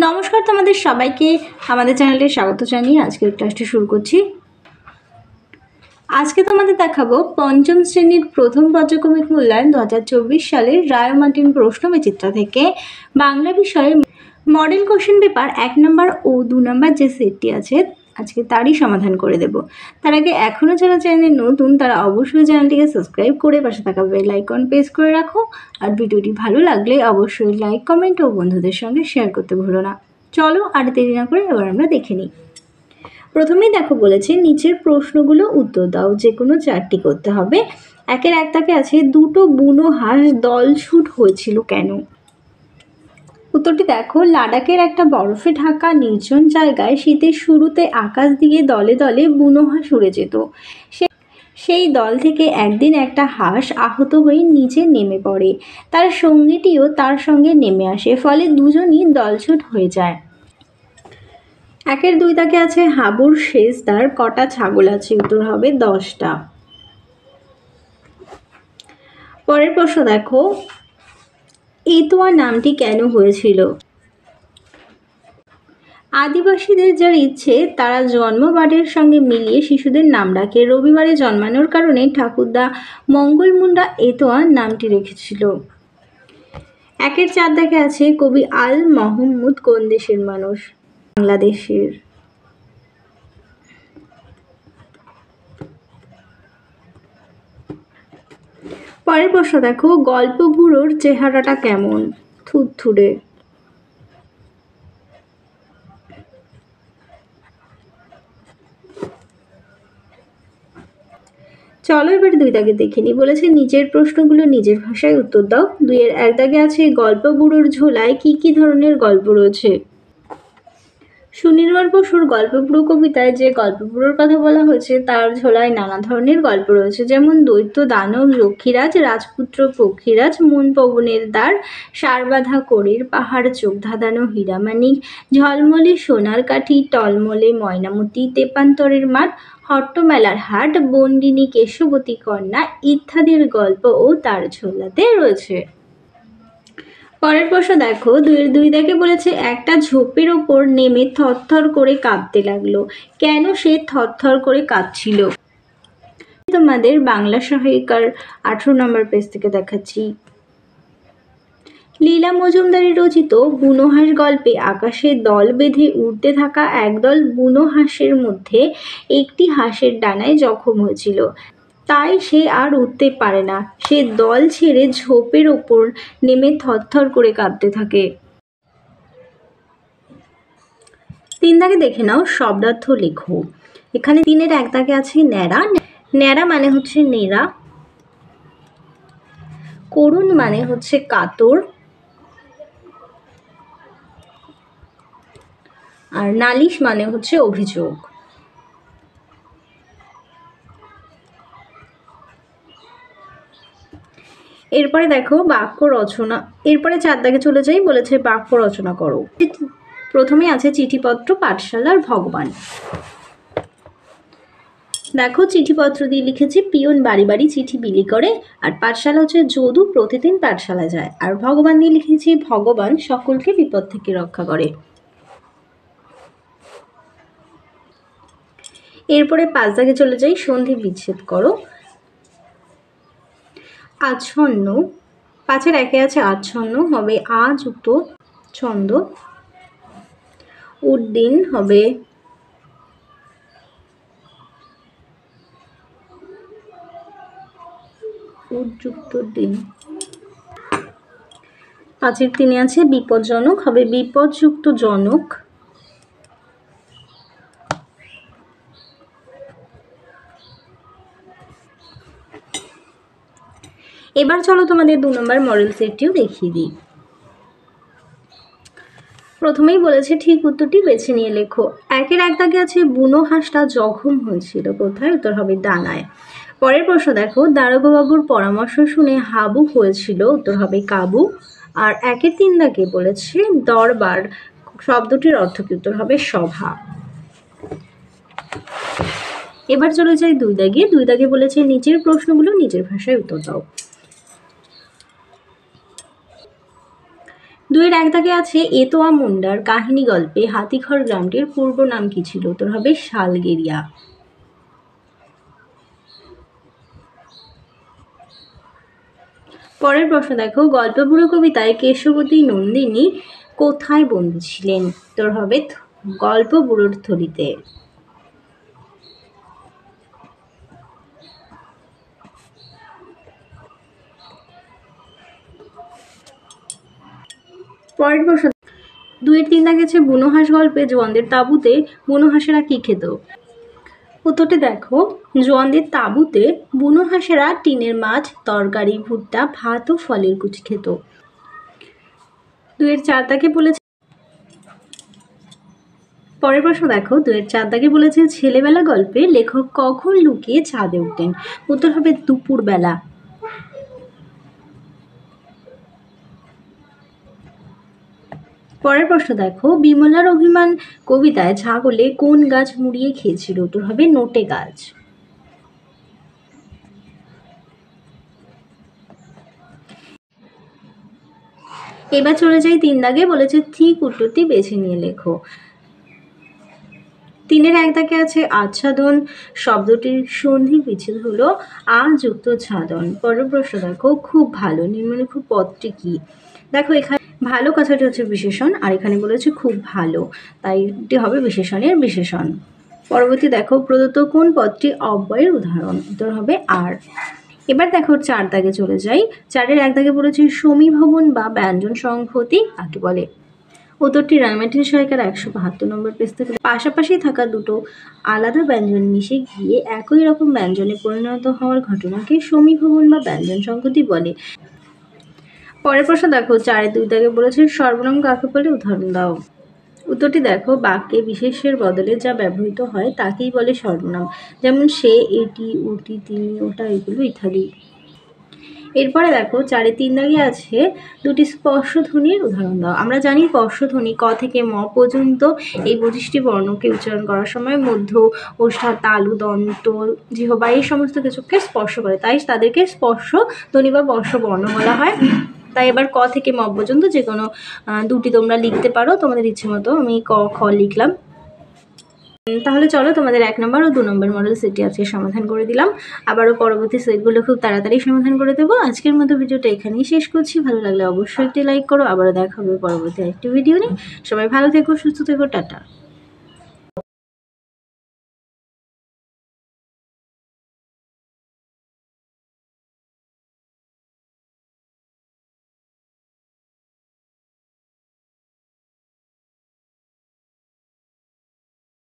নমস্কার, তোমাদের সবাইকে আমাদের চ্যানেলে স্বাগত জানিয়ে আজকের ক্লাসটি শুরু করছি। আজকে তোমাদের দেখাবো পঞ্চম শ্রেণীর প্রথম পর্যায়ক্রমিক মূল্যায়ন 2024 সালের রায় মার্টিন প্রশ্ন বিচিত্রা থেকে বাংলা বিষয়ে মডেল কোশ্চেন পেপার 1 নম্বর ও 2 নম্বর যে সেটটি আছে আজকে তারই সমাধান করে দেব। তার আগে এখনও যারা চ্যানেলে নতুন তারা অবশ্যই চ্যানেলটিকে সাবস্ক্রাইব করে পাশে থাকা বেল আইকন প্রেস করে রাখো। আর ভিডিওটি ভালো লাগলে অবশ্যই লাইক, কমেন্ট ও বন্ধুদের সঙ্গে শেয়ার করতে ভুলো না। চলো আর দেরি না করে এবার আমরা দেখে নিই। প্রথমেই দেখো বলেছে নিচের প্রশ্নগুলো উত্তর দাও, যে কোনো 4টি করতে হবে। একের এক দাগে আছে দুটো বুনো হাঁস দলছুট হয়েছিল কেন? উত্তরটি দেখো, লাদাখের একটা বরফে ঢাকা নির্জন জায়গায় শীতের শুরুতে আকাশ দিয়ে দলে দলে বুনো হাঁস উড়ে যেত। সেই দল থেকে একদিন একটা হাঁস আহত হয়ে নিচে নেমে পড়ে। তার সঙ্গীটিও তার সঙ্গে নেমে আসে, ফলে দুজনই দলছুট হয়ে যায়। একের 2 দাগে আছে হাবুর শেষদার কটা ছাগল আছে? উত্তর হবে 10টা। পরের প্রশ্ন দেখো, এতোয়া নামটি কেন হয়েছিল? আদিবাসীদের যার ইচ্ছে তারা জন্মবারের সঙ্গে মিলিয়ে শিশুদের নাম রাখে। রবিবারে জন্মানোর কারণে ঠাকুরদা মঙ্গল মুন্ডা এতোয়া নামটি রেখেছিল। একের 4 দাগে আছে কবি আল মাহমুদ কোন দেশের মানুষ? বাংলাদেশের। পরের প্রশ্ন দেখো, গল্প বুড়োর চেহারাটা কেমন? থুরথুরে। চলো এবার 2 দাগে দেখে নি। বলেছে নিচের প্রশ্নগুলো নিজের ভাষায় উত্তর দাও। 2-এর 1 দাগে আছে গল্প বুড়োর ঝোলায় কি কি ধরনের গল্প রয়েছে? সুনির্মল বসুর গল্পপুরো কবিতায় যে গল্পপুরোর কথা বলা হয়েছে তার ঝোলায় নানা ধরনের গল্প রয়েছে, যেমন দৈত্য দানব লক্ষ্মীরাজ, রাজপুত্র পক্ষীরাজ, মন পবনের দ্বার, সারবাঁধা করির পাহাড়, চোখ ধাঁধানো হীরামানিক, ঝলমলে সোনার কাঠি, টলমলে ময়নামতি, তেপান্তরের মাঠ, হট্টমেলার হাট, বন্দিনী কেশবতী কন্যা ইত্যাদির গল্পও তার ঝোলাতে রয়েছে। পরের প্রশ্ন দেখো, 2-এর 2 দাগে বলেছে একটা ঝোপের ওপর নেমে থরথর করে কাঁপতে লাগলো। কেন সে থরথর করে কাঁপছিল? তোমাদের বাংলা সহায়িকার 18 নম্বর পেজ থেকে দেখাচ্ছি। লীলা মজুমদারের রচিত বুনো হাঁস গল্পে আকাশে দল বেঁধে উড়তে থাকা একদল বুনো হাঁসের মধ্যে একটি হাঁসের ডানায় জখম হয়েছিল, তাই সে আর উঠতে পারে না। সে দল ছেড়ে ঝোপের ওপর নেমে থরথর করে কাঁপতে থাকে। 3 দাগে দেখে নাও, শব্দার্থ লেখো। এখানে 3-এর 1 দাগে আছে ন্যাড়া। ন্যাড়া মানে হচ্ছে নেড়া। করুণ মানে হচ্ছে কাতর। আর নালিশ মানে হচ্ছে অভিযোগ। এরপরে দেখো বাক্য রচনা। এরপরে 4 দাগে চলে যাই। বলেছে বাক্য রচনা করো। প্রথমে আছে চিঠিপত্র, পাঠশালার ভগবান। দেখো চিঠিপত্র দিয়ে লিখেছি পিয়ন বাড়ি বাড়ি চিঠি বিলি করে, আর পাঠশালা হচ্ছে যদু প্রতিদিন পাঠশালা যায়, আর ভগবান দিয়ে লিখেছি ভগবান সকলকে বিপদ থেকে রক্ষা করে। এরপরে 5 দাগে চলে যাই, সন্ধি বিচ্ছেদ করো। আচ্ছন্ন, 5-এর 1-এ আছে আচ্ছন্ন, হবে আ যুক্ত ছন্দ। উদ্দিন হবে উদ্যুক্ত দিন। 5-এর 3-এ আছে বিপজ্জনক, হবে বিপদযুক্ত জনক। এবার চলো তোমাদের 2 নম্বর মডেল সেটটিও দেখিয়ে দিই। প্রথমেই বলেছে ঠিক উত্তরটি বেছে নিয়ে লেখো। 1-এর 1 দাগে আছে বুনো হাঁসটা জখম হয়েছিল কোথায়? উত্তর হবে ডানায়। পরের প্রশ্ন দেখো, দারোগাবাবুর পরামর্শ শুনে হাবু হয়েছিল। উত্তর হবে কাবু। আর 1-এর 3 দাগে বলেছে দরবার শব্দটির অর্থ কি? উত্তর হবে সভা। এবার চলে যাই 2 দাগে। 2 দাগে বলেছে নিচের প্রশ্নগুলো নিজের ভাষায় উত্তর দাও। দুইয়ের এক দাগে আছে এতোয়া মুন্ডার কাহিনী গল্পে হাতিঘর গ্রামটির পূর্ব নাম কি ছিল? উত্তর হবে শালগেরিয়া। পরের প্রশ্ন দেখো, গল্পবুড়ো কবিতায় কেশবতী নন্দিনী কোথায় বন্দী ছিলেন? উত্তর হবে গল্পবুড়োর থলিতে। পরের প্রশ্ন, দুইয়ের তিন দাগে আছে বুনো হাঁস গল্পে জোয়ানদের তাঁবুতে বুনো হাঁসেরা কি খেত? উত্তরটি দেখো, জোয়ানদের তাঁবুতে বুনো হাঁসেরা টিনের মাছ, তরকারি, ভুট্টা, ভাত ও ফলের কুচি খেত। দুইয়ের চার দাগে বলেছে, পরের প্রশ্ন দেখো, দুইয়ের চার দাগে বলেছে ছেলেবেলা গল্পে লেখক কখন লুকিয়ে ছাদে উঠতেন? উত্তর হবে দুপুরবেলা। পরের প্রশ্ন দেখো, বিমলার অভিমান কবিতায় ছাগলে কোন গাছ মুড়িয়ে খেয়েছিল? উত্তর হবে নোটে গাছ। এবার চলে যাই তিন দাগে, বলেছে ঠিক উত্তরটি বেছে নিয়ে লেখো। তিনের এক দাগে আছে আচ্ছাদন শব্দটির সন্ধি বিচ্ছেদ হলো আ যুক্ত ছাদন। পরের প্রশ্ন দেখো, খুব ভালো নিম্নলিখিত পদটি কি? দেখো এখানে ভালো কথাটি হচ্ছে বিশেষণ, আর এখানে বলেছে খুব ভালো, তাই এটি হবে বিশেষণের বিশেষণ। পরবর্তী দেখো, প্রদত্ত কোন পদটি অব্যয়ের উদাহরণ? উত্তর হবে আর। এবার দেখো চার দাগে চলে যাই। চারের এক দাগে বলেছে সমীভবন বা ব্যঞ্জন সংহতি কাকে বলে? উত্তরটি রায়মার্টিন সহায়িকার 172 নম্বর পেজ থেকে। পাশাপাশি থাকা দুটো আলাদা ব্যঞ্জন মিশে গিয়ে একই রকম ব্যঞ্জনে পরিণত হওয়ার ঘটনাকে সমীভবন বা ব্যঞ্জন সংহতি বলে। পরের প্রশ্ন দেখো, চারের দুই দাগে বলেছে সর্বনাম কাকে বলে? উদাহরণ দাও। উত্তরটি দেখো, বাক্যে বিশেষের বদলে যা ব্যবহৃত হয় তাকেই বলে সর্বনাম, যেমন সে, এটি, ওটি, তিনি, ওটা, এগুলো ইত্যাদি। এরপরে দেখো চারে তিন দাগে আছে দুটি স্পর্শধ্বনির উদাহরণ দাও। আমরা জানি স্পর্শধ্বনি ক থেকে ম পর্যন্ত এই 25টি বর্ণকে উচ্চারণ করার সময় মধ্য, ওষ্ঠা, তালু, দন্ত, জিহ্বা এই সমস্ত কিছুকে স্পর্শ করে, তাই তাদেরকে স্পর্শধ্বনি বা স্পর্শ বর্ণ বলা হয়। তাই এবার ক থেকে ম পর্যন্ত যে কোনো দুটি তোমরা লিখতে পারো তোমাদের ইচ্ছে মতো। আমি ক, খ লিখলাম। তাহলে চলো তোমাদের 1 নম্বর ও 2 নম্বর মডেল সেটটি আজকে সমাধান করে দিলাম। আবারও পরবর্তী সেটগুলো খুব তাড়াতাড়ি সমাধান করে দেবো। আজকের মতো ভিডিওটা এখানেই শেষ করছি। ভালো লাগলে অবশ্যই একটি লাইক করো। আবারও দেখা হবে পরবর্তী আরেকটি ভিডিও নিয়ে। সবাই ভালো থেকো, সুস্থ থেকো, টাটা।